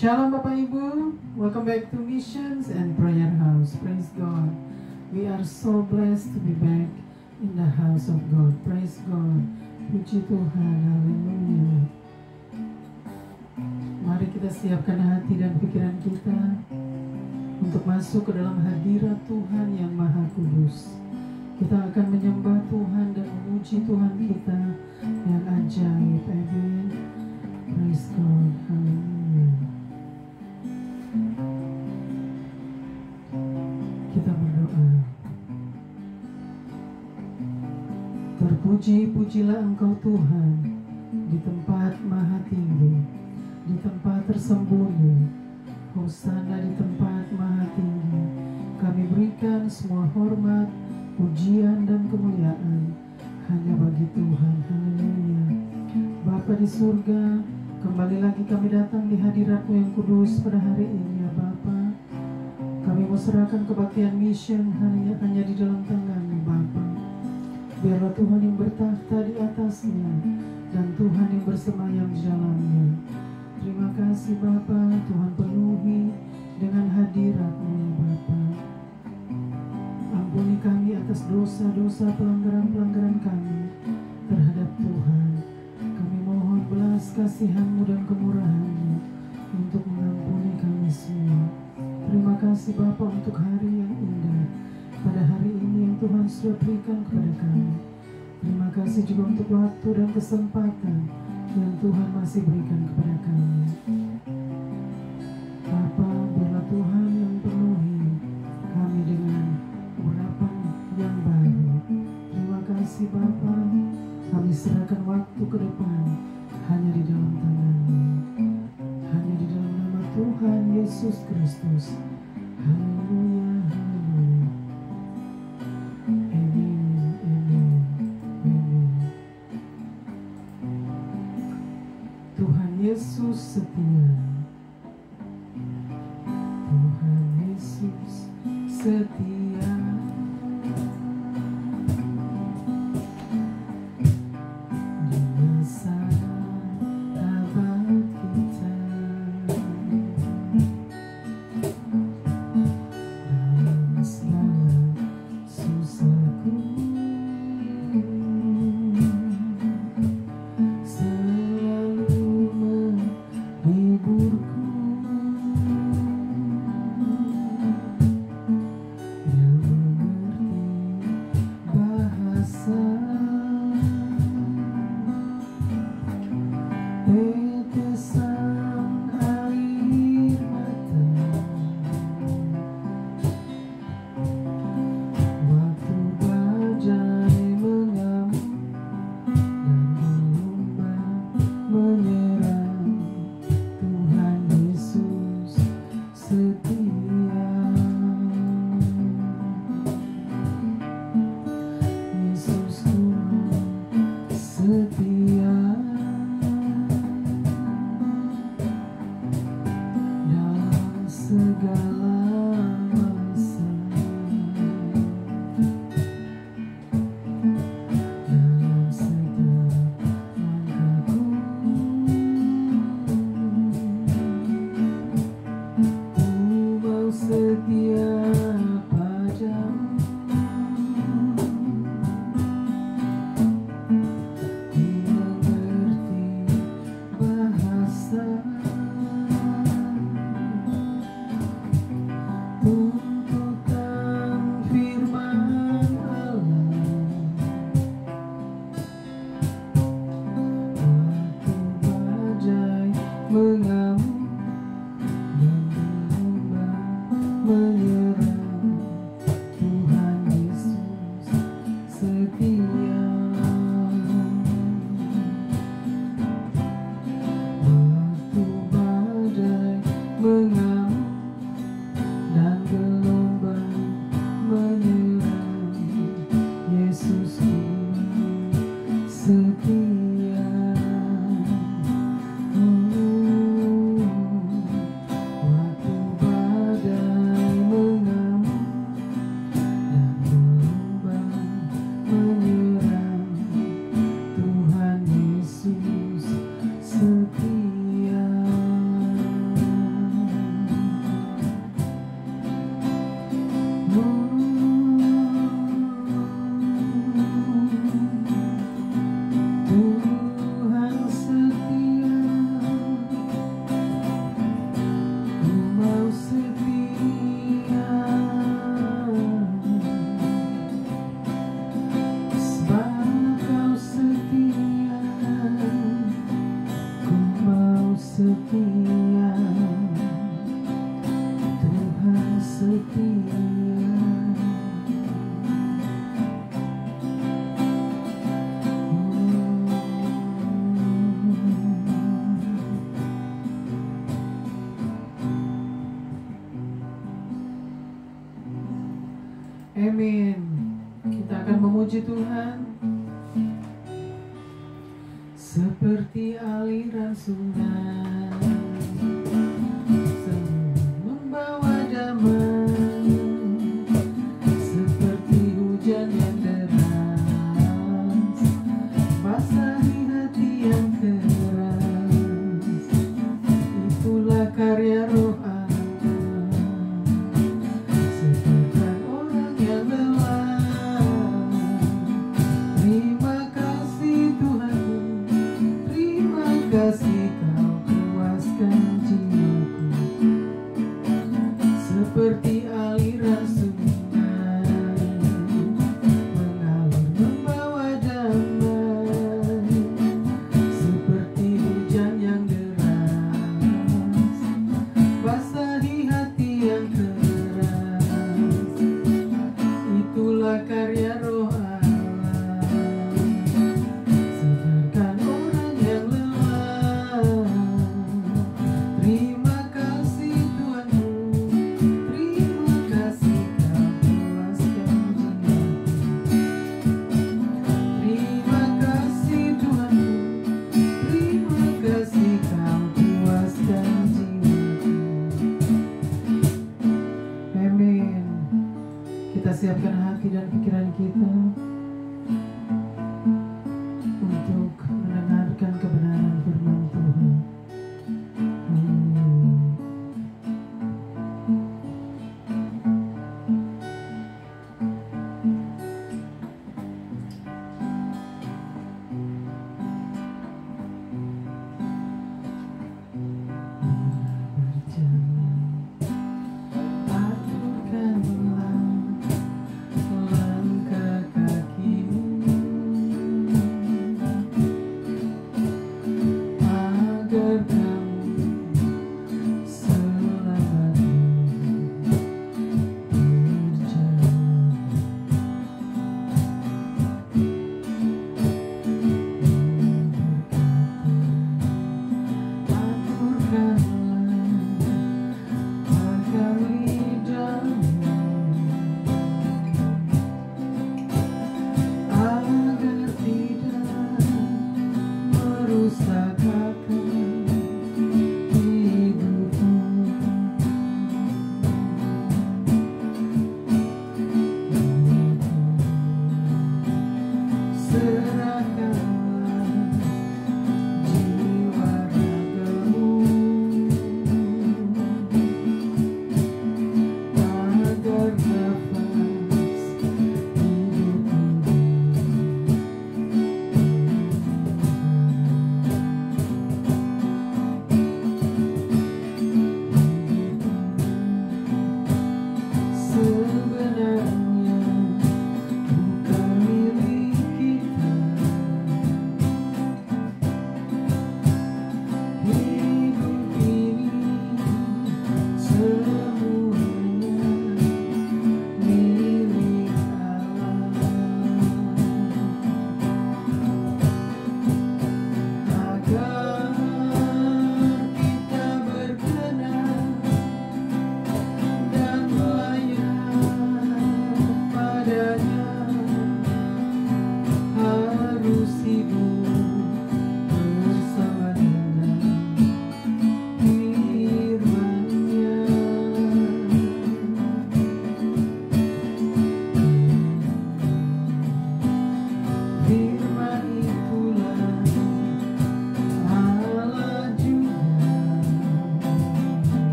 Shalom Bapak Ibu, welcome back to Missions and Prayer House. Praise God. We are so blessed to be back in the house of God. Praise God. Puji Tuhan, haleluya. Mari kita siapkan hati dan pikiran kita untuk masuk ke dalam hadirat Tuhan yang Maha Kudus. Kita akan menyembah Tuhan dan memuji Tuhan kita yang ajaib. Amen. Praise God. Haleluya. Kita berdoa. Terpuji-pujilah Engkau Tuhan di tempat maha tinggi, di tempat tersembunyi. Hosana di tempat maha tinggi. Kami berikan semua hormat, pujian dan kemuliaan hanya bagi Tuhan. Haleluya. Bapa di surga, kembali lagi kami datang di hadirat-Mu yang kudus pada hari ini ya Bapa. Kami mau serahkan kebaktian mission hanya di dalam tangan-Mu Bapa. Biarlah Tuhan yang bertahta di atasnya dan Tuhan yang bersemayam di dalamnya. Terima kasih Bapa, Tuhan penuhi dengan hadirat-Mu ya Bapa. Ampuni kami atas dosa-dosa pelanggaran-pelanggaran kami terhadap Tuhan. Kami mohon belas kasihan-Mu dan kemurahan-Mu untuk mengampuni kami semua. Terima kasih Bapa untuk hari yang indah pada hari ini yang Tuhan sudah berikan kepada kami. Terima kasih juga untuk waktu dan kesempatan yang Tuhan masih berikan kepada kami. Bapa, biarlah Tuhan yang penuhi kami dengan urapan yang baru. Terima kasih Bapa, kami serahkan waktu ke depan hanya di dalam tangan-Mu. Hanya di dalam nama Tuhan Yesus Kristus. Haleluya, haleluya. Amin, amin, amin. Tuhan Yesus setia. Tuhan Yesus setia. Amin. Kita akan memuji Tuhan. Seperti aliran sungai membawa damai, seperti hujan yang deras basahi hati yang keras. Itulah karya Roh Allah, segarkan orang yang lelah. Terima kasih Tuhanku, terima kasih Kau puaskan jiwaku. Seperti aliran sungai mengalir membawa damai, seperti hujan yang deras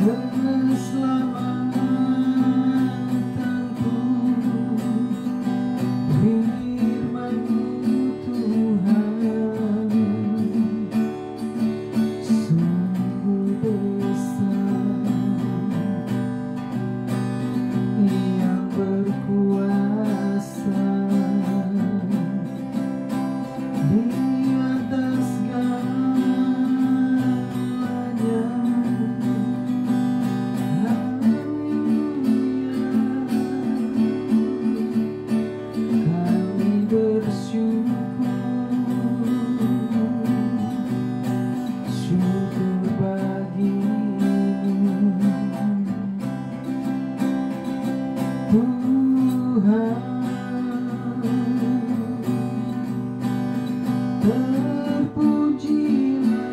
keselamatanku. Firman-Mu Tuhan sungguh besar, yang berkuasa di atas segalanya. Kami bersyukur, syukur bagimu Tuhan. Terpujilah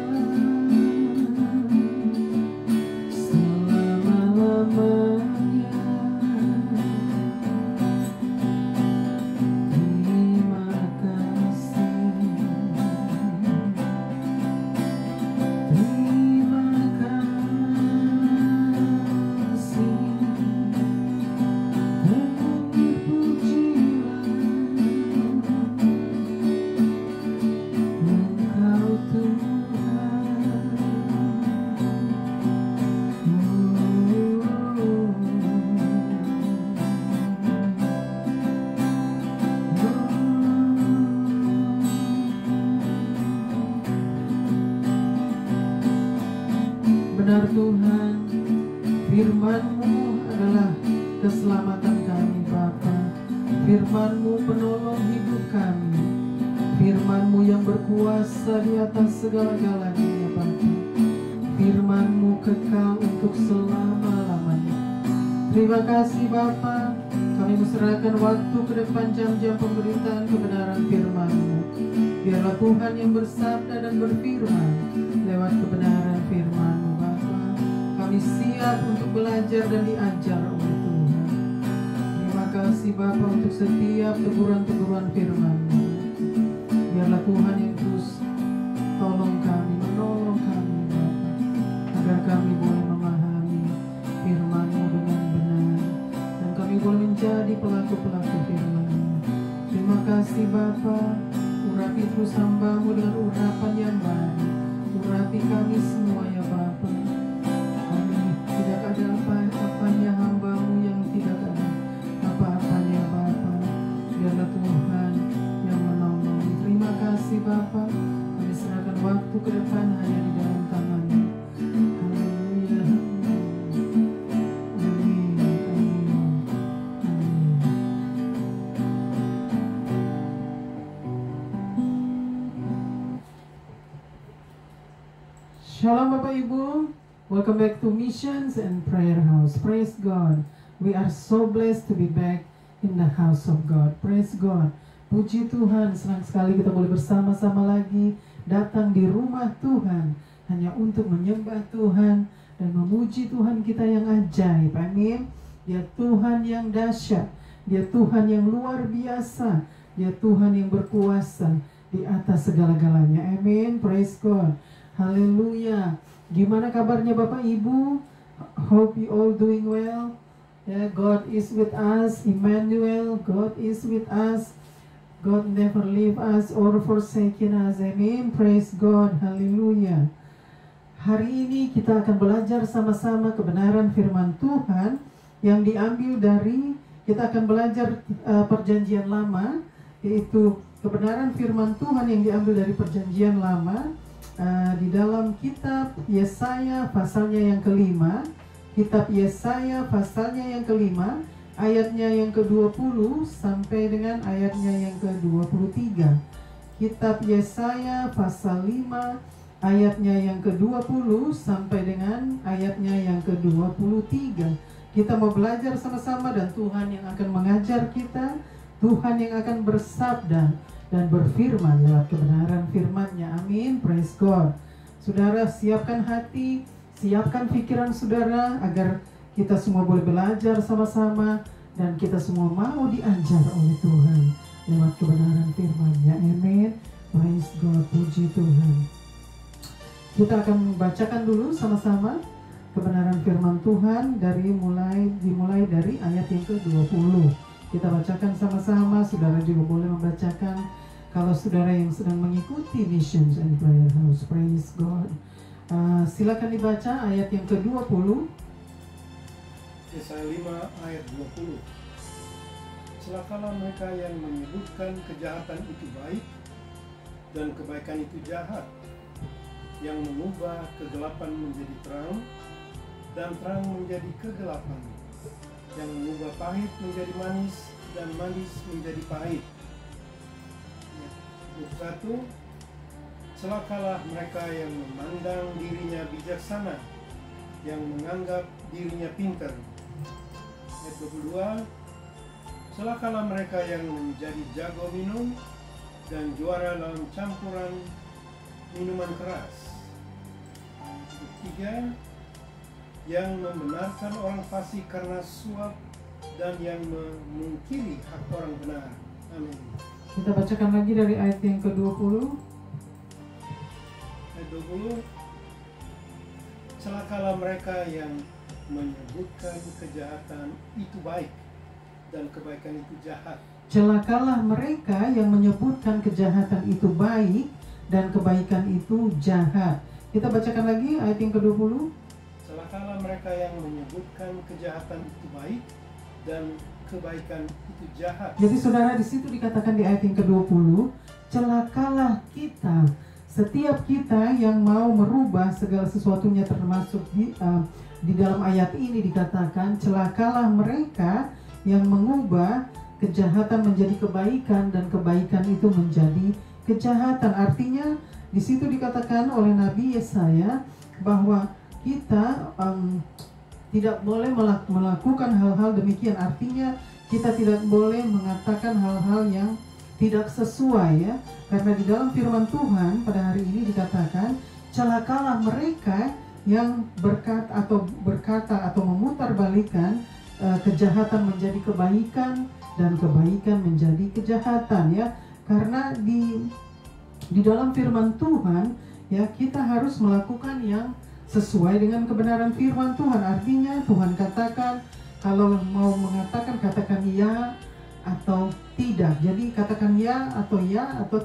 selama-lamanya. Terima kasih, terima kasih. Terpujilah Engkau Tuhan. Benar Tuhan, firman-Mu adalah keselamatan kami Bapa. Firman-Mu penolong hidup kami. Firman-Mu yang berkuasa di atas segala-galanya ya Bapa. Firman-Mu kekal untuk selama-lamanya. Terima kasih Bapa. Kami serahkan waktu ke depan jam-jam pemberitaan kebenaran firman-Mu. Biarlah Tuhan yang bersabda dan berfirman lewat kebenaran firman-Mu Bapa. Kami siap untuk belajar dan diajar oleh Tuhan. Terima kasih Bapa untuk setiap teguran-teguran firman-Mu. Biarlah Tuhan yang terus tolong kami, menolong kami Bapa, agar kami boleh memahami firman-Mu dengan benar, dan kami boleh menjadi pelaku-pelaku firman-Mu. Terima kasih Bapa. Urapi terus hamba-Mu dengan urapan yang baik. Urapi kami semua ya Bapa. Kami tidak ada apa-apanya, hamba-Mu yang tidak ada apa-apanya Bapa. Biarlah Tuhan yang menolong. Terima kasih Bapa. Kami serahkan waktu ke depan hanya di dalam tangan-Mu. Haleluya. Amin. Amin. Amin. Shalom Bapak Ibu. Welcome back to Missions and Prayer House. Praise God. We are so blessed to be back in the house of God. Praise God. Puji Tuhan, senang sekali kita boleh bersama-sama lagi datang di rumah Tuhan hanya untuk menyembah Tuhan dan memuji Tuhan kita yang ajaib. Amin. Dia Tuhan yang dahsyat, Dia Tuhan yang luar biasa, Dia Tuhan yang berkuasa di atas segala-galanya. Amin. Praise God. Haleluya. Gimana kabarnya Bapak Ibu? Hope you all doing well. Yeah, God is with us. Emmanuel, God is with us. God never leave us or forsaken us. Amen. Praise God. Haleluya. Hari ini kita akan belajar sama-sama kebenaran firman Tuhan yang diambil dari, kita akan belajar perjanjian lama, yaitu kebenaran firman Tuhan yang diambil dari perjanjian lama di dalam kitab Yesaya pasalnya yang kelima. Kitab Yesaya pasalnya yang kelima, ayatnya yang ke-20 sampai dengan ayatnya yang ke-23. Kitab Yesaya pasal 5 ayatnya yang ke-20 sampai dengan ayatnya yang ke-23. Kita mau belajar sama-sama dan Tuhan yang akan mengajar kita, Tuhan yang akan bersabda dan berfirman lewat kebenaran firman-Nya. Amin. Praise God. Saudara, siapkan hati, siapkan pikiran saudara agar kita semua boleh belajar sama-sama dan kita semua mau diajar oleh Tuhan lewat kebenaran firman-Nya. Amin. Praise God. Puji Tuhan. Kita akan membacakan dulu sama-sama kebenaran firman Tuhan dimulai dari ayat yang ke-20. Kita bacakan sama-sama, saudara juga boleh membacakan kalau saudara yang sedang mengikuti Missions and Prayer House. Praise God. Silakan dibaca ayat yang ke-20. Yesaya 5 ayat 20. Celakalah mereka yang menyebutkan kejahatan itu baik dan kebaikan itu jahat, yang mengubah kegelapan menjadi terang dan terang menjadi kegelapan, yang mengubah pahit menjadi manis dan manis menjadi pahit. 21. Celakalah mereka yang memandang dirinya bijaksana, yang menganggap dirinya pintar. Ayat 22. Celakalah mereka yang menjadi jago minum dan juara dalam campuran minuman keras. 3. Yang membenarkan orang fasik karena suap dan yang memungkiri hak orang benar. Amin. Kita bacakan lagi dari ayat yang ke-20. Ayat 20. Celakalah mereka yang menyebutkan kejahatan itu baik dan kebaikan itu jahat. Celakalah mereka yang menyebutkan kejahatan itu baik dan kebaikan itu jahat. Kita bacakan lagi ayat yang ke-20. Celakalah mereka yang menyebutkan kejahatan itu baik dan kebaikan itu jahat. Jadi saudara, di situ dikatakan di ayat yang ke-20, celakalah kita, setiap kita yang mau merubah segala sesuatunya, termasuk di dalam ayat ini dikatakan celakalah mereka yang mengubah kejahatan menjadi kebaikan dan kebaikan itu menjadi kejahatan. Artinya di situ dikatakan oleh Nabi Yesaya bahwa kita tidak boleh melakukan hal-hal demikian. Artinya kita tidak boleh mengatakan hal-hal yang tidak sesuai, ya. Karena di dalam firman Tuhan pada hari ini dikatakan celakalah mereka yang berkata atau memutarbalikkan kejahatan menjadi kebaikan dan kebaikan menjadi kejahatan, ya. Karena di dalam firman Tuhan, ya, kita harus melakukan yang sesuai dengan kebenaran firman Tuhan. Artinya Tuhan katakan kalau mau mengatakan katakan ya atau tidak. Jadi katakan ya atau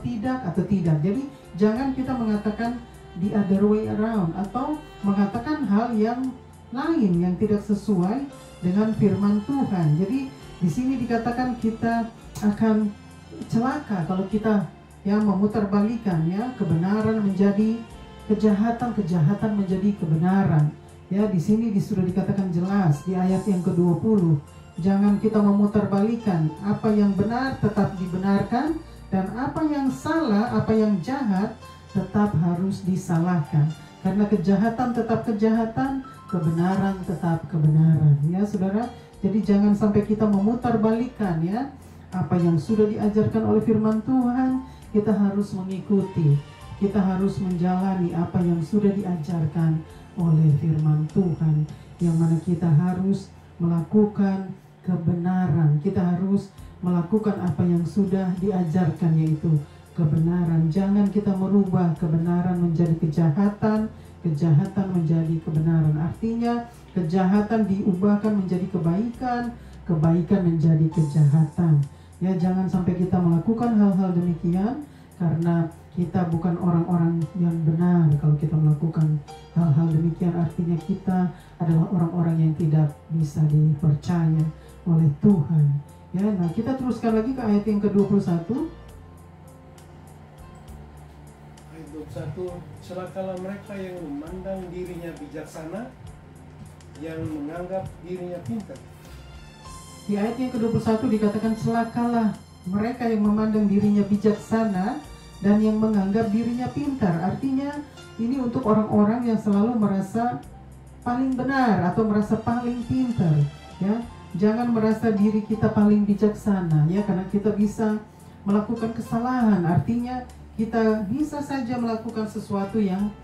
tidak atau tidak. Jadi jangan kita mengatakan the other way around atau mengatakan hal yang lain yang tidak sesuai dengan firman Tuhan. Jadi di sini dikatakan kita akan celaka kalau kita memutarbalikkan, ya, kebenaran menjadi kejahatan, kejahatan menjadi kebenaran. Ya, di sini sudah dikatakan jelas di ayat yang ke-20. Jangan kita memutarbalikkan, apa yang benar tetap dibenarkan dan apa yang salah, apa yang jahat tetap harus disalahkan. Karena kejahatan tetap kejahatan, kebenaran tetap kebenaran. Ya, Saudara. Jadi jangan sampai kita memutarbalikkan, ya, apa yang sudah diajarkan oleh firman Tuhan, kita harus mengikuti. Kita harus menjalani apa yang sudah diajarkan oleh firman Tuhan, yang mana kita harus melakukan kebenaran. Kita harus melakukan apa yang sudah diajarkan, yaitu kebenaran. Jangan kita merubah kebenaran menjadi kejahatan, kejahatan menjadi kebenaran. Artinya kejahatan diubahkan menjadi kebaikan, kebaikan menjadi kejahatan. Ya, jangan sampai kita melakukan hal-hal demikian, karena kita bukan orang-orang yang benar kalau kita melakukan hal-hal demikian. Artinya kita adalah orang-orang yang tidak bisa dipercaya oleh Tuhan. Ya, nah kita teruskan lagi ke ayat yang ke-21. Ayat 21. Celakalah mereka yang memandang dirinya bijaksana, yang menganggap dirinya pintar. Di ayat yang ke-21 dikatakan celakalah mereka yang memandang dirinya bijaksana dan yang menganggap dirinya pintar. Artinya ini untuk orang-orang yang selalu merasa paling benar atau merasa paling pintar, ya. Jangan merasa diri kita paling bijaksana, ya, karena kita bisa melakukan kesalahan. Artinya kita bisa saja melakukan sesuatu yang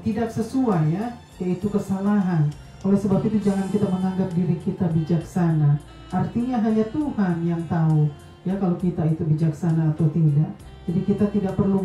tidak sesuai, ya, yaitu kesalahan. Oleh sebab itu jangan kita menganggap diri kita bijaksana. Artinya hanya Tuhan yang tahu, ya, kalau kita itu bijaksana atau tidak. Jadi kita tidak perlu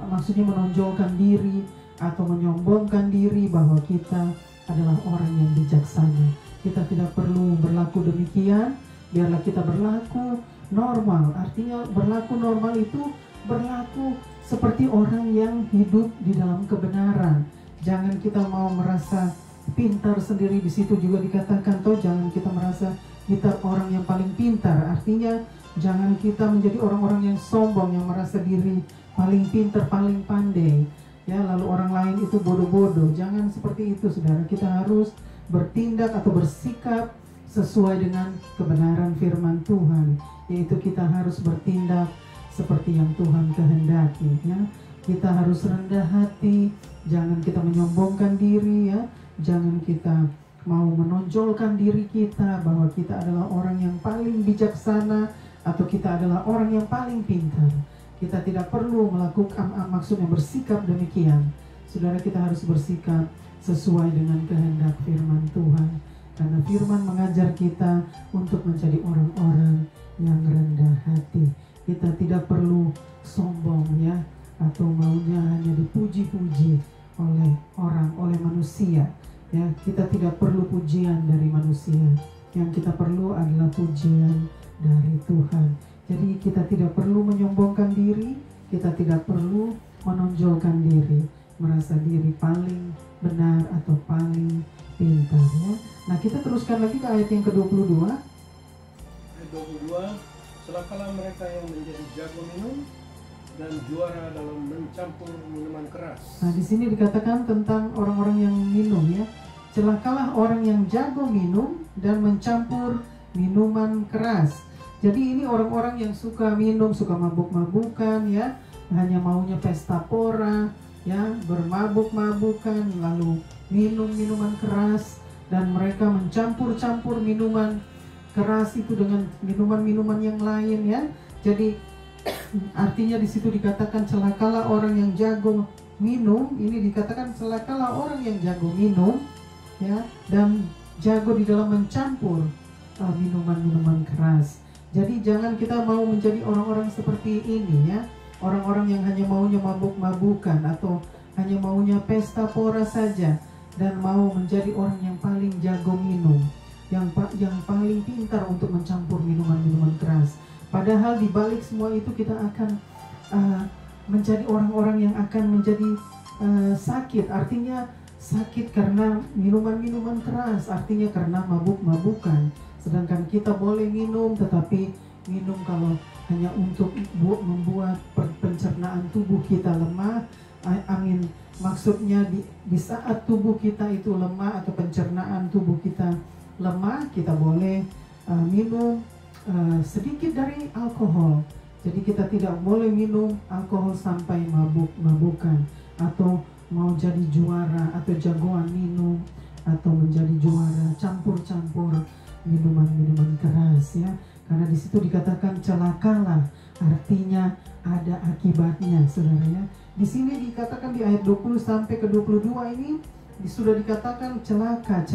maksudnya menonjolkan diri atau menyombongkan diri bahwa kita adalah orang yang bijaksana. Kita tidak perlu berlaku demikian. Biarlah kita berlaku normal. Artinya berlaku normal itu berlaku seperti orang yang hidup di dalam kebenaran. Jangan kita mau merasa pintar sendiri. Di situ juga dikatakan toh, jangan kita merasa kita orang yang paling pintar. Artinya jangan kita menjadi orang-orang yang sombong, yang merasa diri paling pintar, paling pandai, ya, lalu orang lain itu bodoh-bodoh. Jangan seperti itu, saudara. Kita harus bertindak atau bersikap sesuai dengan kebenaran firman Tuhan, yaitu kita harus bertindak seperti yang Tuhan kehendaki, ya. Kita harus rendah hati, jangan kita menyombongkan diri, ya. Jangan kita mau menonjolkan diri kita bahwa kita adalah orang yang paling bijaksana atau kita adalah orang yang paling pintar. Kita tidak perlu melakukan, maksudnya bersikap demikian. Saudara, kita harus bersikap sesuai dengan kehendak firman Tuhan. Karena firman mengajar kita untuk menjadi orang-orang yang rendah hati. Kita tidak perlu sombong, ya, atau maunya hanya dipuji-puji oleh orang, oleh manusia. Ya, kita tidak perlu pujian dari manusia. Yang kita perlu adalah pujian dari Tuhan. Jadi kita tidak perlu menyombongkan diri, kita tidak perlu menonjolkan diri, merasa diri paling benar atau paling pintar, ya. Nah, kita teruskan lagi ke ayat yang ke-22. Ayat 22, celakalah mereka yang menjadi jago minum dan juara dalam mencampur minuman keras. Nah, di sini dikatakan tentang orang-orang yang minum, ya. Celakalah orang yang jago minum dan mencampur minuman keras. Jadi ini orang-orang yang suka minum, suka mabuk-mabukan, ya, hanya maunya pesta pora, ya, bermabuk-mabukan, lalu minum minuman keras, dan mereka mencampur-campur minuman keras itu dengan minuman-minuman yang lain, ya. Jadi artinya di situ dikatakan celakalah orang yang jago minum. Ini dikatakan celakalah orang yang jago minum, ya, dan jago di dalam mencampur minuman-minuman keras. Jadi jangan kita mau menjadi orang-orang seperti ini, ya. Orang-orang yang hanya maunya mabuk-mabukan atau hanya maunya pesta pora saja, dan mau menjadi orang yang paling jago minum, yang paling pintar untuk mencampur minuman-minuman keras. Padahal di balik semua itu kita akan menjadi orang-orang yang akan menjadi sakit. Artinya sakit karena minuman-minuman keras, artinya karena mabuk-mabukan. Sedangkan kita boleh minum, tetapi minum kalau hanya untuk membuat pencernaan tubuh kita lemah. Amin. Maksudnya di saat tubuh kita itu lemah atau pencernaan tubuh kita lemah, kita boleh minum sedikit dari alkohol. Jadi kita tidak boleh minum alkohol sampai mabuk-mabukan, atau mau jadi juara atau jagoan minum, atau menjadi juara campur-campur minuman-minuman keras, ya. Karena di situ dikatakan celakalah, artinya ada akibatnya, saudara, ya. Di sini dikatakan di ayat 20 sampai ke 22 ini sudah dikatakan celaka.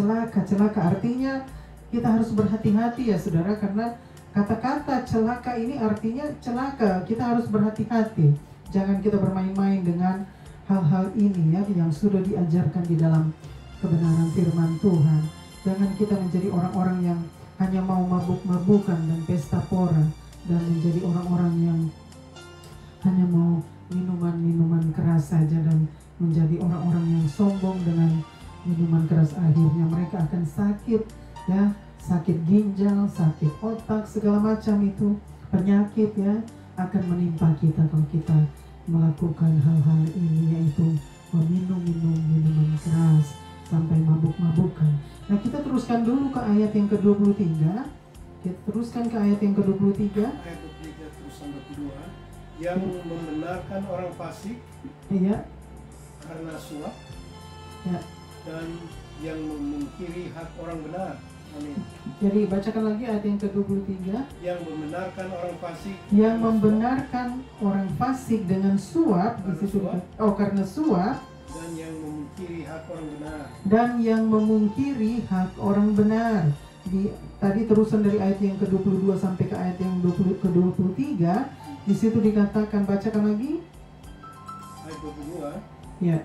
Artinya kita harus berhati-hati, ya, saudara, karena kata-kata celaka ini artinya celaka. Kita harus berhati-hati. Jangan kita bermain-main dengan hal-hal ini, ya, yang sudah diajarkan di dalam kebenaran firman Tuhan. Jangan kita menjadi orang-orang yang hanya mau mabuk-mabukan dan pesta pora, dan menjadi orang-orang yang hanya mau minuman-minuman keras saja, dan menjadi orang-orang yang sombong dengan minuman keras. Akhirnya mereka akan sakit, ya, sakit ginjal, sakit otak, segala macam itu penyakit, ya, akan menimpa kita kalau kita melakukan hal-hal ini, yaitu meminum minuman keras sampai mabuk-mabukan. Nah, kita teruskan dulu ke ayat yang ke-23. Kita teruskan ke ayat yang ke-23. Ayat 23 terusan 22, yang membenarkan orang fasik, Iya. karena suap, Ya. dan yang memungkiri hak orang benar. Amin. Jadi bacakan lagi ayat yang ke-23. Yang membenarkan orang fasik, Yang membenarkan orang fasik dengan suap, di situ. Karena suap, dan yang memungkiri hak orang benar. dan yang memungkiri hak orang benar. Tadi terusan dari ayat yang ke-22 sampai ke ayat yang ke-23, di situ dikatakan, bacakan lagi. Ayat 22, Ya.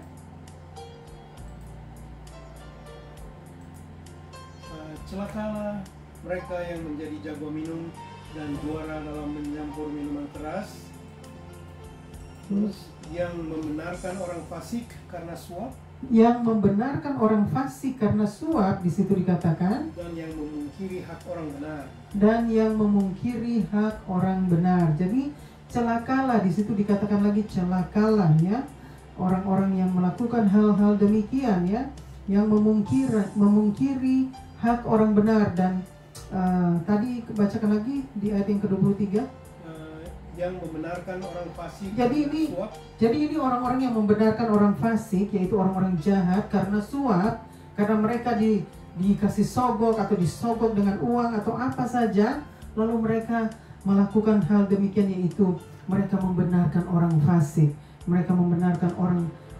Celakalah mereka yang menjadi jago minum dan juara dalam menyampur minuman keras, terus yang membenarkan orang fasik karena suap, yang membenarkan orang fasik karena suap, di situ dikatakan, dan yang memungkiri hak orang benar. Dan yang memungkiri hak orang benar. Jadi celakalah, di situ dikatakan lagi celakalah ya, orang-orang yang melakukan hal-hal demikian ya, yang memungkiri hak orang benar. Dan tadi bacakan lagi di ayat yang ke-23. Yang membenarkan orang fasik Jadi ini orang-orang yang membenarkan orang fasik, yaitu orang-orang jahat karena suap, karena mereka dikasih sogok atau disogok dengan uang atau apa saja, lalu mereka melakukan hal demikian, yaitu mereka membenarkan orang fasik. Mereka membenarkan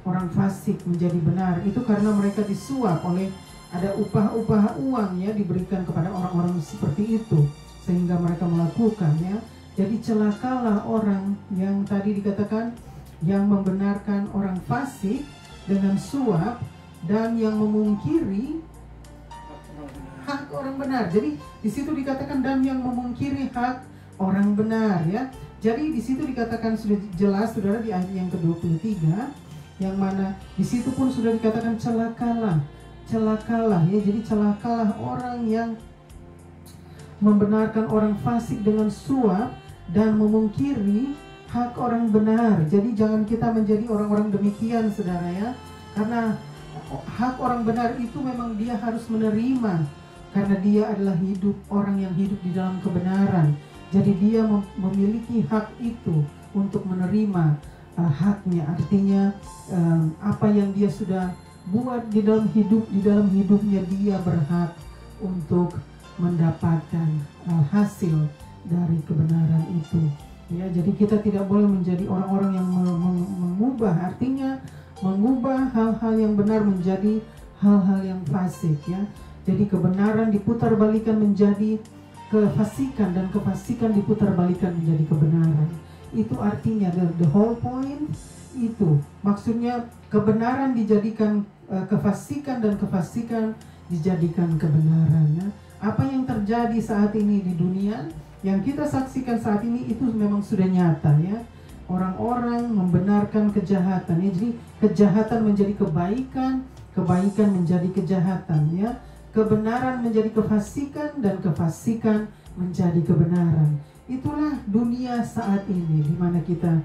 orang fasik menjadi benar. Itu karena mereka disuap oleh, ada upah uang ya diberikan kepada orang-orang seperti itu, sehingga mereka melakukan ya. Jadi celakalah orang yang tadi dikatakan yang membenarkan orang fasik dengan suap dan yang memungkiri hak orang benar. Jadi di situ dikatakan dan yang memungkiri hak orang benar ya. Jadi di situ dikatakan sudah jelas Saudara di ayat yang ke-23, yang mana di situ pun sudah dikatakan celakalah ya. Jadi celakalah orang yang membenarkan orang fasik dengan suap dan memungkiri hak orang benar. Jadi jangan kita menjadi orang-orang demikian Saudara ya. Karena hak orang benar itu memang dia harus menerima, karena dia adalah orang yang hidup di dalam kebenaran. Jadi dia memiliki hak itu untuk menerima haknya. Artinya apa yang dia sudah buat di dalam hidupnya, dia berhak untuk mendapatkan hasil dari kebenaran itu ya. Jadi kita tidak boleh menjadi orang-orang yang mengubah, artinya mengubah hal-hal yang benar menjadi hal-hal yang fasik ya. Jadi kebenaran diputarbalikkan menjadi kefasikan, dan kefasikan diputarbalikkan menjadi kebenaran. Itu artinya the whole point itu, maksudnya kebenaran dijadikan kefasikan dan kefasikan dijadikan kebenaran ya. Apa yang terjadi saat ini di dunia, yang kita saksikan saat ini itu memang sudah nyata ya. Orang-orang membenarkan kejahatan ya. Jadi kejahatan menjadi kebaikan, kebaikan menjadi kejahatan ya. Kebenaran menjadi kefasikan, dan kefasikan menjadi kebenaran. Itulah dunia saat ini, di mana kita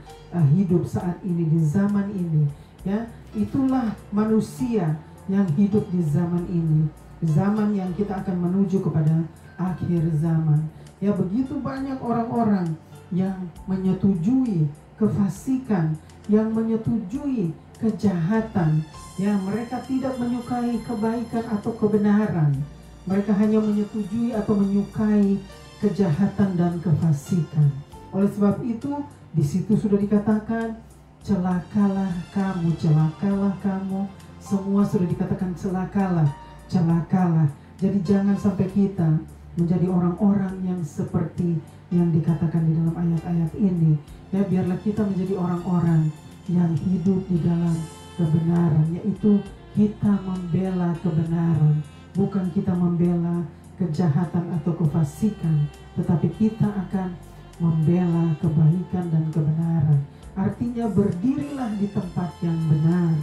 hidup saat ini, di zaman ini ya. Itulah manusia yang hidup di zaman ini, zaman yang kita akan menuju kepada akhir zaman. Ya, begitu banyak orang-orang yang menyetujui kefasikan, yang menyetujui kejahatan. Ya, mereka tidak menyukai kebaikan atau kebenaran. Mereka hanya menyetujui atau menyukai kejahatan dan kefasikan. Oleh sebab itu, di situ sudah dikatakan celakalah kamu, celakalah kamu. Semua sudah dikatakan celakalah, celakalah. Jadi jangan sampai kita menjadi orang-orang yang seperti yang dikatakan di dalam ayat-ayat ini ya. Biarlah kita menjadi orang-orang yang hidup di dalam kebenaran, yaitu kita membela kebenaran, bukan kita membela kejahatan atau kefasikan, tetapi kita akan membela kebaikan dan kebenaran. Artinya berdirilah di tempat yang benar,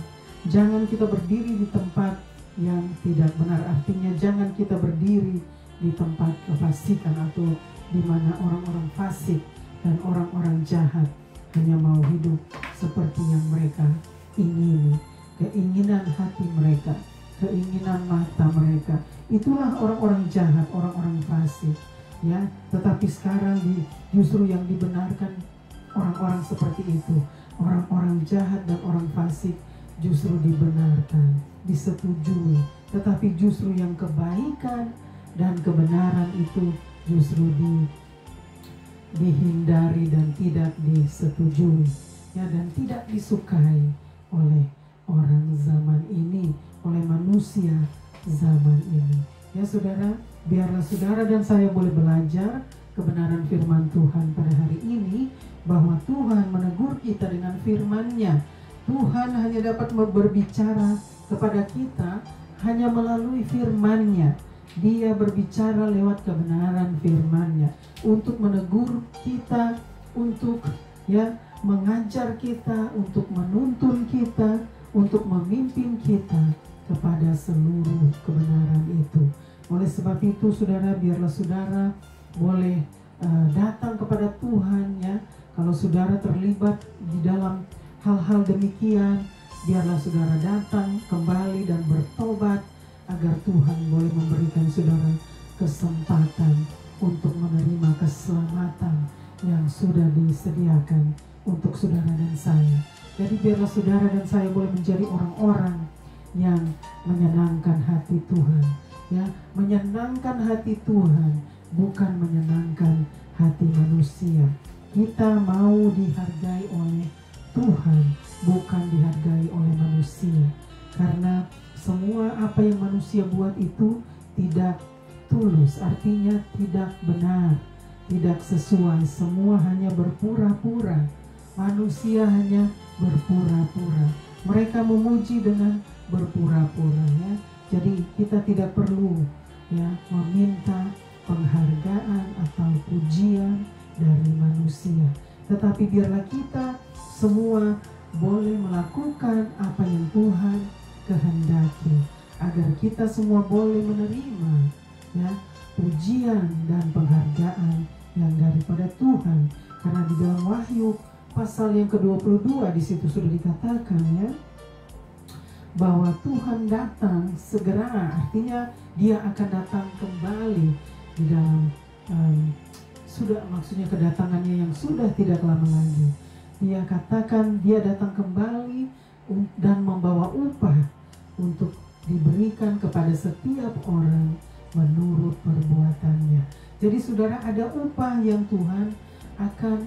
jangan kita berdiri di tempat yang tidak benar. Artinya jangan kita berdiri di tempat kefasikan, atau di mana orang-orang fasik dan orang-orang jahat hanya mau hidup seperti yang mereka ingini, keinginan hati mereka, keinginan mata mereka. Itulah orang-orang jahat, orang-orang fasik ya. Tetapi sekarang justru yang dibenarkan orang-orang seperti itu, orang-orang jahat dan orang fasik justru dibenarkan, disetujui. Tetapi justru yang kebaikan dan kebenaran itu justru dihindari dan tidak disetujui ya, dan tidak disukai oleh orang zaman ini, oleh manusia zaman ini ya. Saudara, biarlah saudara dan saya boleh belajar kebenaran firman Tuhan pada hari ini, bahwa Tuhan menegur kita dengan firman-Nya. Tuhan hanya dapat berbicara kepada kita hanya melalui firman-Nya. Dia berbicara lewat kebenaran firman-Nya untuk menegur kita, untuk mengajar kita, untuk menuntun kita, untuk memimpin kita kepada seluruh kebenaran itu. Oleh sebab itu, saudara, biarlah saudara boleh datang kepada Tuhan ya. Kalau saudara terlibat di dalam hal-hal demikian, biarlah saudara datang kembali dan bertobat agar Tuhan boleh memberikan saudara kesempatan untuk menerima keselamatan yang sudah disediakan untuk saudara dan saya. Jadi biarlah saudara dan saya boleh menjadi orang-orang yang menyenangkan hati Tuhan, ya, menyenangkan hati Tuhan, bukan menyenangkan hati manusia. Kita mau dihargai oleh Tuhan, bukan dihargai oleh manusia. Karena semua apa yang manusia buat itu tidak tulus, artinya tidak benar, tidak sesuai. Semua hanya berpura-pura. Manusia hanya berpura-pura. Mereka memuji dengan berpura-pura ya. Jadi kita tidak perlu ya meminta penghargaan atau pujian dari manusia. Tetapi biarlah kita semua boleh melakukan apa yang Tuhan kehendaki, agar kita semua boleh menerima ya pujian dan penghargaan yang daripada Tuhan. Karena di dalam Wahyu pasal yang ke-22 di situ sudah dikatakan ya, bahwa Tuhan datang segera, artinya Dia akan datang kembali di dalam maksudnya kedatangannya yang sudah tidak lama lagi. Dia katakan Dia datang kembali dan membawa upah untuk diberikan kepada setiap orang menurut perbuatannya. Jadi saudara, ada upah yang Tuhan akan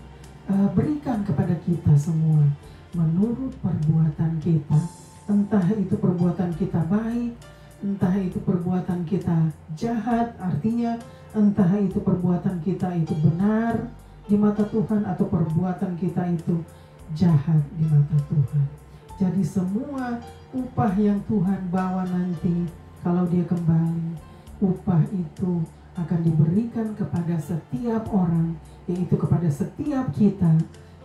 berikan kepada kita semua menurut perbuatan kita. Entah itu perbuatan kita baik, entah itu perbuatan kita jahat, artinya entah itu perbuatan kita itu benar di mata Tuhan atau perbuatan kita itu jahat di mata Tuhan. Jadi semua upah yang Tuhan bawa nanti kalau Dia kembali, upah itu akan diberikan kepada setiap orang, yaitu kepada setiap kita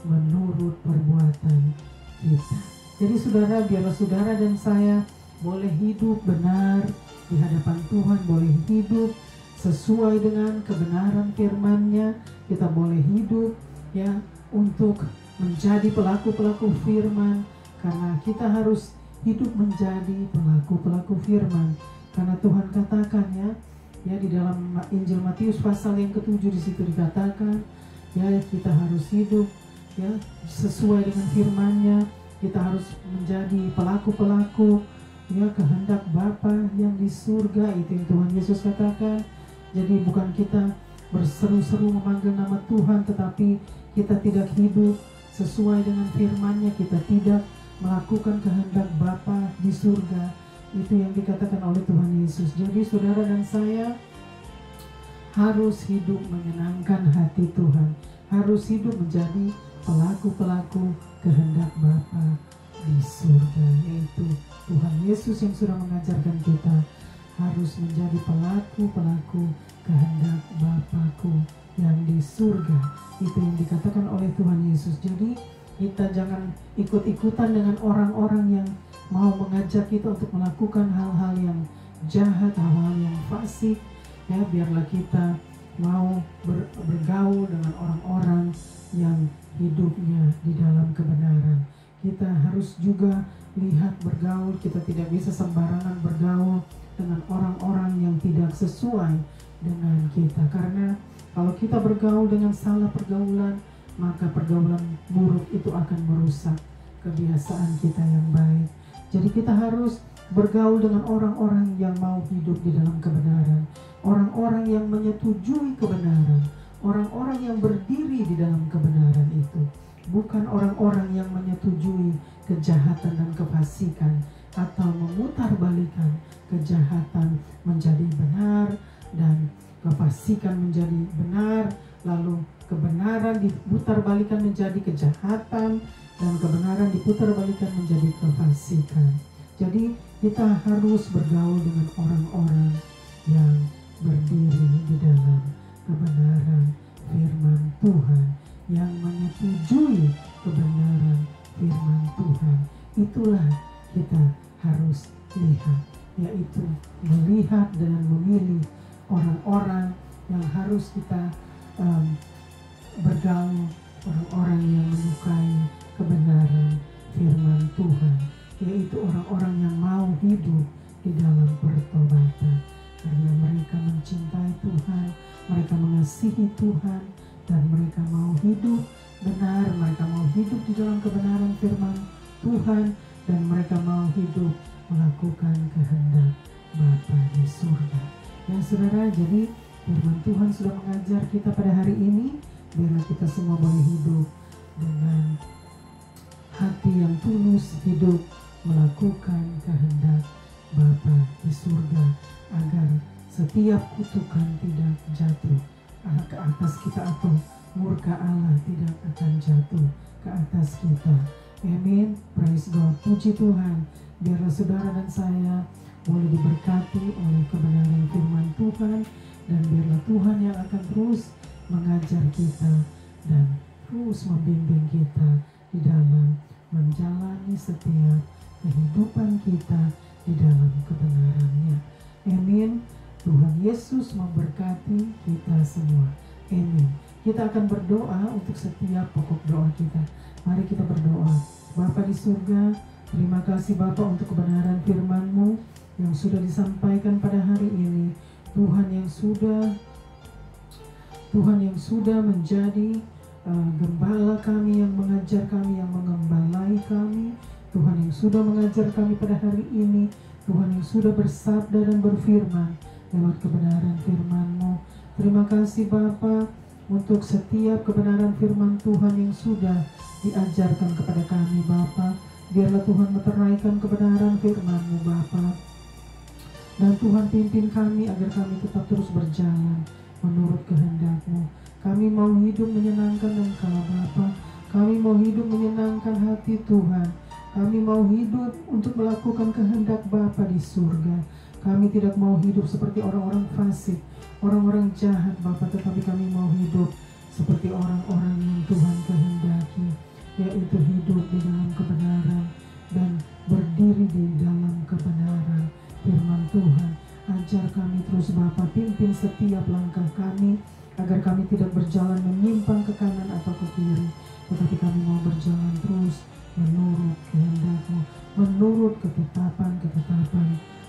menurut perbuatan kita. Jadi saudara, biarlah saudara dan saya boleh hidup benar di hadapan Tuhan, boleh hidup sesuai dengan kebenaran firman-Nya. Kita boleh hidup ya untuk menjadi pelaku-pelaku firman, karena kita harus hidup menjadi pelaku-pelaku firman. Karena Tuhan katakan ya di dalam Injil Matius pasal yang ke-7 di situ dikatakan ya, kita harus hidup ya sesuai dengan firman-Nya. Kita harus menjadi pelaku-pelaku ya kehendak Bapa yang di surga, itu yang Tuhan Yesus katakan. Jadi bukan kita berseru-seru memanggil nama Tuhan, tetapi kita tidak hidup sesuai dengan firman-Nya, kita tidak melakukan kehendak Bapa di surga. Itu yang dikatakan oleh Tuhan Yesus. Jadi saudara dan saya harus hidup menyenangkan hati Tuhan, harus hidup menjadi pelaku-pelaku kehendak Bapa di surga, yaitu Tuhan Yesus yang sudah mengajarkan kita harus menjadi pelaku-pelaku kehendak Bapa-Ku yang di surga. Itu yang dikatakan oleh Tuhan Yesus. Jadi kita jangan ikut-ikutan dengan orang-orang yang mau mengajak kita untuk melakukan hal-hal yang jahat, hal-hal yang fasik ya. Biarlah kita mau bergaul dengan orang-orang yang hidupnya di dalam kebenaran. Kita harus juga lihat bergaul, kita tidak bisa sembarangan bergaul dengan orang-orang yang tidak sesuai dengan kita. Karena kalau kita bergaul dengan salah pergaulan, maka pergaulan buruk itu akan merusak kebiasaan kita yang baik. Jadi kita harus bergaul dengan orang-orang yang mau hidup di dalam kebenaran, orang-orang yang menyetujui kebenaran, orang-orang yang berdiri di dalam kebenaran itu, bukan orang-orang yang menyetujui kejahatan dan kefasikan atau memutarbalikkan kejahatan menjadi benar dan kefasikan menjadi benar, lalu kebenaran diputarbalikkan menjadi kejahatan dan kebenaran diputarbalikkan menjadi kefasikan. Jadi kita harus bergaul dengan orang-orang yang menyetujui kebenaran firman Tuhan. Itulah kita harus lihat, yaitu melihat dan memilih orang-orang yang harus kita bergaul, orang-orang yang menyukai kebenaran firman Tuhan, yaitu orang-orang yang mau hidup di dalam pertobatan, karena mereka mencintai Tuhan, mereka mengasihi Tuhan, dan mereka mau hidup benar, mereka mau hidup di dalam kebenaran firman Tuhan, dan mereka mau hidup melakukan kehendak Bapa di surga. Ya saudara, jadi firman Tuhan sudah mengajar kita pada hari ini, biarlah kita semua boleh hidup dengan hati yang tulus, hidup melakukan kehendak Bapa di surga, agar setiap kutukan tidak jatuh ke atas kita, atau murka Allah tidak akan jatuh ke atas kita. Amin. Praise God. Puji Tuhan. Biarlah saudara dan saya boleh diberkati oleh kebenaran firman Tuhan, dan biarlah Tuhan yang akan terus mengajar kita dan terus membimbing kita di dalam menjalani setiap kehidupan kita di dalam kebenarannya. Amin. Tuhan Yesus memberkati kita semua. Amin. Kita akan berdoa untuk setiap pokok doa kita. Mari kita berdoa. Bapa di surga, terima kasih Bapa untuk kebenaran firman-Mu yang sudah disampaikan pada hari ini. Tuhan yang sudah menjadi gembala kami, yang mengajar kami, yang mengembalai kami. Tuhan yang sudah mengajar kami pada hari ini. Tuhan yang sudah bersabda dan berfirman lewat kebenaran firman-Mu. Terima kasih Bapa untuk setiap kebenaran firman Tuhan yang sudah diajarkan kepada kami Bapa. Biarlah Tuhan meteraikan kebenaran firman-Mu Bapa, dan Tuhan pimpin kami agar kami tetap terus berjalan menurut kehendak-Mu. Kami mau hidup menyenangkan Engkau Bapa. Kami mau hidup menyenangkan hati Tuhan. Kami mau hidup untuk melakukan kehendak Bapa di surga. Kami tidak mau hidup seperti orang-orang fasik, orang-orang jahat Bapa, tetapi kami mau hidup seperti orang-orang yang Tuhan kehendaki, yaitu hidup di dalam kebenaran dan berdiri di dalam kebenaran firman Tuhan. Ajar kami terus Bapa, pimpin setiap langkah kami, agar kami tidak berjalan menyimpang ke kanan atau ke kiri, tetapi kami mau berjalan terus menurut kehendak-Mu, menurut ketetapan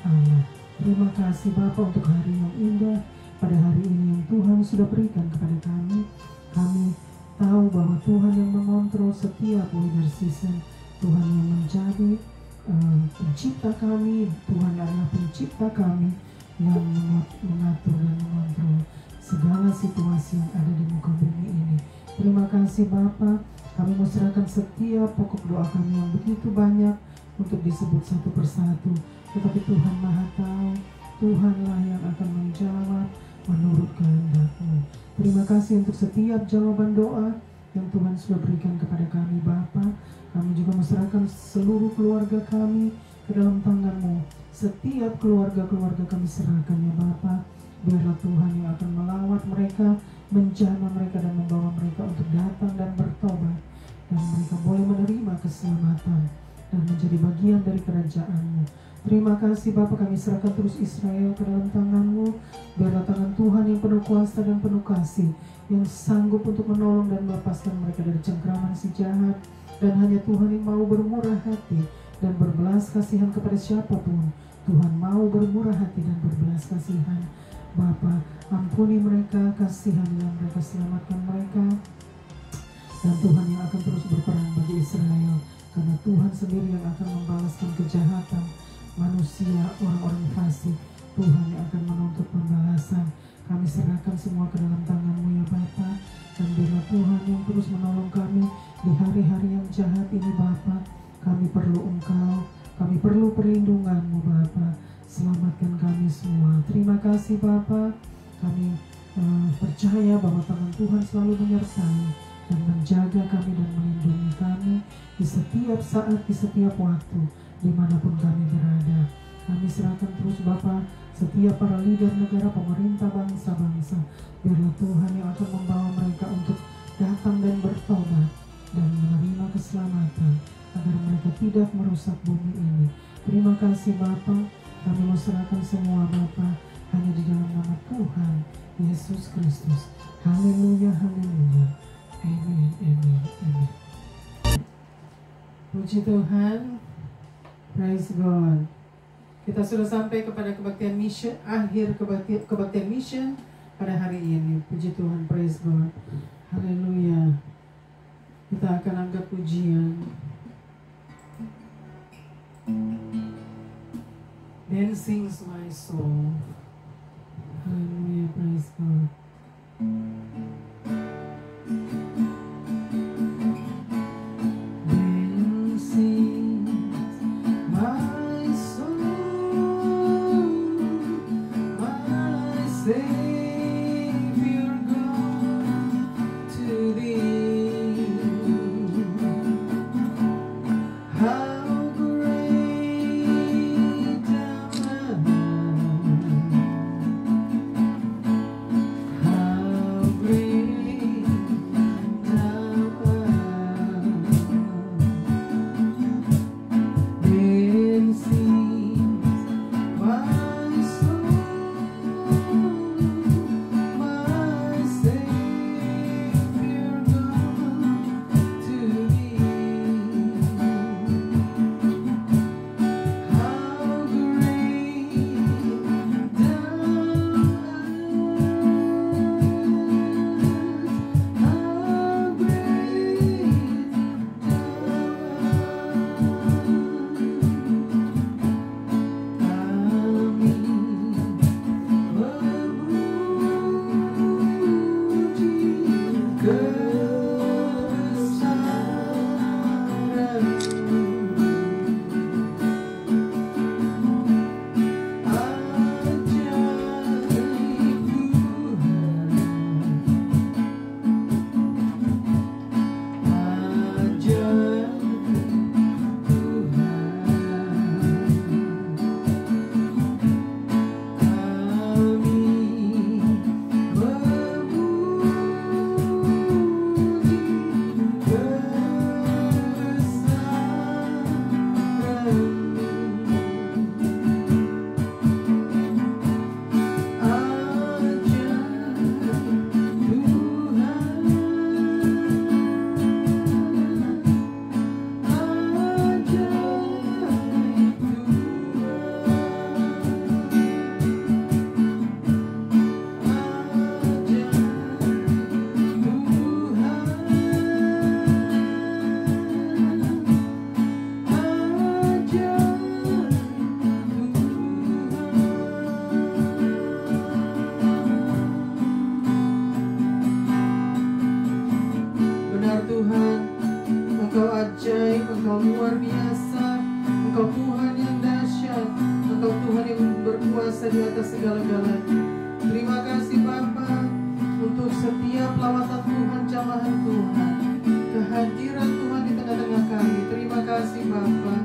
Allah. Terima kasih Bapa untuk hari yang indah pada hari ini yang Tuhan sudah berikan kepada kami. Kami tahu bahwa Tuhan yang mengontrol setiap weather season, Tuhan yang menjadi pencipta kami, Tuhan adalah pencipta kami yang mengatur dan mengontrol segala situasi yang ada di muka bumi ini. Terima kasih Bapa, kami mau serahkan setiap pokok doa kami yang begitu banyak untuk disebut satu persatu, tetapi Tuhan Maha Tahu, Tuhanlah yang akan menjawab menurut kehendak-Mu. Terima kasih untuk setiap jawaban doa yang Tuhan sudah berikan kepada kami Bapa. Kami juga menyerahkan seluruh keluarga kami ke dalam tangan-Mu. Setiap keluarga-keluarga kami serahkan ya Bapa. Biarlah Tuhan yang akan melawat mereka, menjamah mereka dan membawa mereka untuk datang dan bertobat, dan mereka boleh menerima keselamatan dan menjadi bagian dari kerajaan-Mu. Terima kasih Bapa, kami serahkan terus Israel ke dalam tangan-Mu. Biarlah tangan Tuhan yang penuh kuasa dan penuh kasih, yang sanggup untuk menolong dan melepaskan mereka dari cengkraman si jahat. Dan hanya Tuhan yang mau bermurah hati dan berbelas kasihan kepada siapapun. Tuhan mau bermurah hati dan berbelas kasihan. Bapa, ampuni mereka, kasihanilah mereka, selamatkan mereka. Dan Tuhan yang akan terus berperang bagi Israel, karena Tuhan sendiri yang akan membalaskan kejahatan manusia, orang-orang fasik. Tuhan yang akan menuntut pembalasan. Kami serahkan semua ke dalam tangan-Mu ya Bapa, dan biarlah Tuhan yang terus menolong kami di hari-hari yang jahat ini Bapa. Kami perlu Engkau, kami perlu perlindungan-Mu Bapa. Selamatkan kami semua. Terima kasih Bapa. Kami percaya bahwa tangan Tuhan selalu menyertai dan menjaga kami dan melindungi kami di setiap saat, di setiap waktu, dimanapun kami berada. Kami serahkan terus Bapa setiap para leader negara, pemerintah, bangsa-bangsa. Biarlah Tuhan yang akan membawa mereka untuk datang dan bertobat tidak merusak bumi ini. Terima kasih Bapa, kami mau serahkan semua Bapa hanya di dalam nama Tuhan Yesus Kristus. Haleluya, haleluya. Amin, amin, amin. Puji Tuhan. Praise God. Kita sudah sampai kepada kebaktian mission, akhir kebaktian mission pada hari ini. Puji Tuhan, praise God. Haleluya. Kita akan angkat pujian. Then sings my soul. Haleluya, praise God. Then sings my soul, my Savior God, to Thee. How great thou art, how great thou art. Then sings my soul, my Savior God, to Thee. How great thou art, how Benar Tuhan, Engkau ajaib, Engkau luar biasa, Engkau Tuhan yang dahsyat, Engkau Tuhan yang berkuasa di atas segala-galanya. Terima kasih Bapa untuk setiap lawatan Tuhan, jamahan Tuhan, kehadiran Tuhan di tengah-tengah kami. Terima kasih Bapa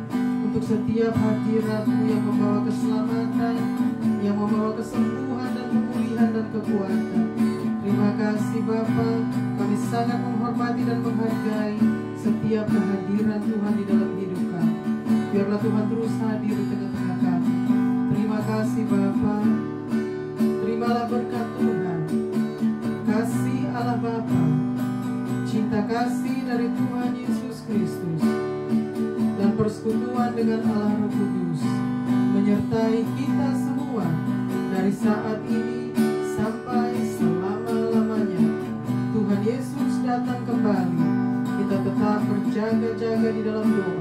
untuk setiap hadirat-Mu yang membawa keselamatan, yang membawa kesembuhan dan pemulihan dan kekuatan. Terima kasih Bapa, kami sangat menghormati dan menghargai setiap kehadiran Tuhan di dalam hidup kami. Biarlah Tuhan terus hadir di tengah-tengah kami. Terima kasih Bapa. Terimalah berkat Tuhan, kasih Allah Bapa, cinta kasih dari Tuhan Yesus Kristus, dan persekutuan dengan Allah Roh Kudus menyertai kita semua dari saat ini sampai selama-lamanya. Tuhan Yesus datang kembali, kita tetap berjaga-jaga di dalam doa,